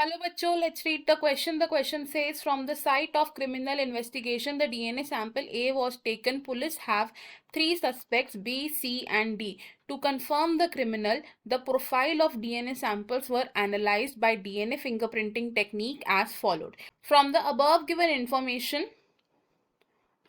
Hello bachcho, let's read the question. The question says, from the site of criminal investigation, the DNA sample A was taken. Police have three suspects B, C and D. To confirm the criminal, the profile of DNA samples were analyzed by DNA fingerprinting technique as followed. From the above given information,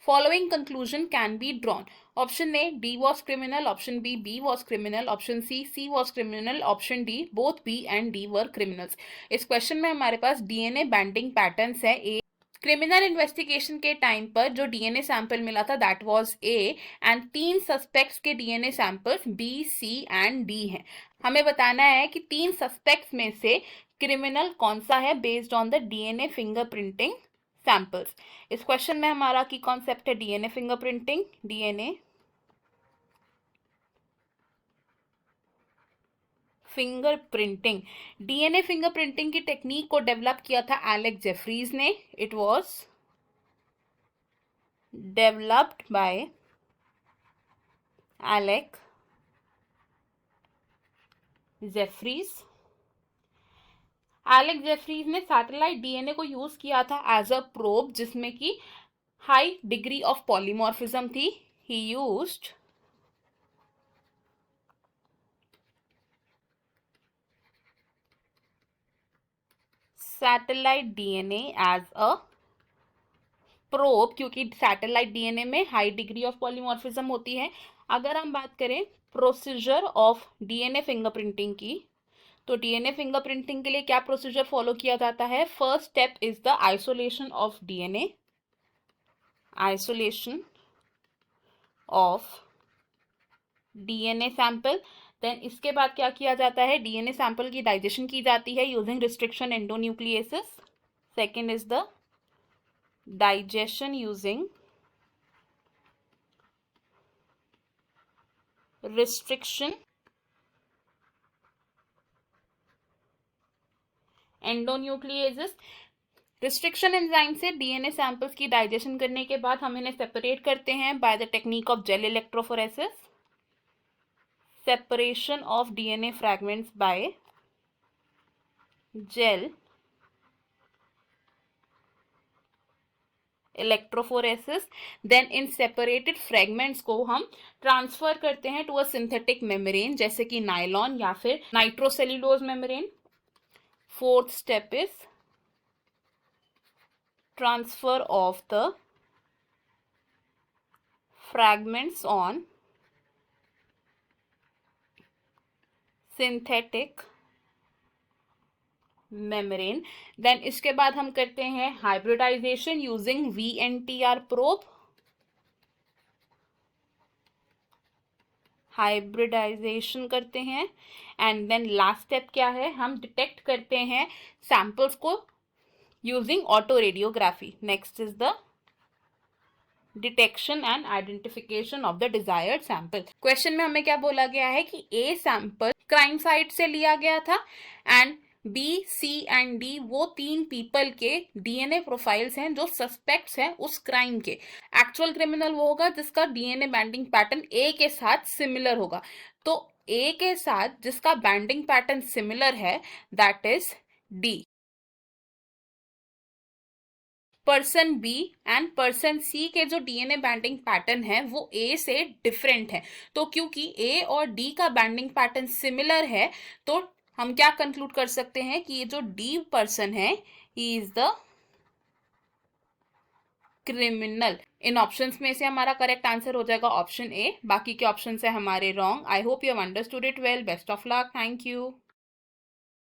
following conclusion can be drawn. Option A, D was criminal. Option B, B was criminal. Option C, C was criminal. Option D, both B and D were criminals. इस question में हमारे पास DNA banding patterns है a. Criminal investigation के time पर जो DNA sample मिला था that was A and 3 suspects के DNA samples B, C and D हैं. हमें बताना है कि 3 सस्पेक्ट्स में से क्रिमिनल कौन सा है based on the DNA fingerprinting samples. इस क्वेश्चन में हमारा की कॉन्सेप्ट है DNA fingerprinting. DNA fingerprinting DNA fingerprinting की टेक्निक को डेवलप किया था एलेक्स जेफरीज ने. It was developed by Alex Jeffreys. Alex Jeffreys ने सैटेलाइट डीएनए को यूज किया था एज अ प्रोब जिसमें कि हाई डिग्री ऑफ पॉलीमॉर्फिज्म थी. He used satellite DNA as a probe क्योंकि सैटेलाइट डीएनए में हाई डिग्री ऑफ पॉलीमॉर्फिज्म होती है. अगर हम बात करें प्रोसीजर ऑफ डीएनए फिंगरप्रिंटिंग की, तो डीएनए फिंगरप्रिंटिंग के लिए क्या प्रोसीजर फॉलो किया जाता है. First step is the isolation of DNA. Isolation of DNA sample. Then इसके बाद क्या किया जाता है, डीएनए सैंपल की डाइजेशन की जाती है using restriction endonucleases. Second is the digestion using restriction endonucleases. Restriction enzyme से डीएनए सैंपल्स की डाइजेशन करने के बाद हम इन्हें सेपरेट करते हैं by the technique of gel electrophoresis. Separation of DNA fragments by gel electrophoresis. Then इन सेपरेटेड फ्रेगमेंट्स को हम ट्रांसफर करते हैं टू अ सिंथेटिक मेम्ब्रेन जैसे कि नायलॉन या फिर nitrocellulose membrane. Fourth step is transfer of the fragments on synthetic membrane. Then इसके बाद हम करते हैं hybridization using VNTR probe. Hybridization करते हैं एंड देन लास्ट स्टेप क्या है, हम डिटेक्ट करते हैं सैंपल्स को using auto radiography. Next is the detection and identification of the desired sample. Question में हमें क्या बोला गया है कि ए सैंपल क्राइम साइट से लिया गया था and B, C and D वो 3 पीपल के डीएनए प्रोफाइल्स हैं जो सस्पेक्ट्स हैं उस क्राइम के. एक्चुअल क्रिमिनल वो होगा जिसका डीएनए बैंडिंग पैटर्न ए के साथ सिमिलर होगा. तो ए के साथ जिसका बैंडिंग पैटर्न सिमिलर है that is D. Person B and person C के जो डीएनए बैंडिंग पैटर्न है वो ए से डिफरेंट है. तो क्योंकि ए और डी का बैंडिंग पैटर्न सिमिलर है तो हम क्या कंक्लूड कर सकते हैं कि ये जो डी पर्सन है he is the criminal. In options में से हमारा करेक्ट आंसर हो जाएगा ऑप्शन ए. बाकी के ऑप्शन है हमारे wrong. I hope you have understood it well. Best of luck. Thank you.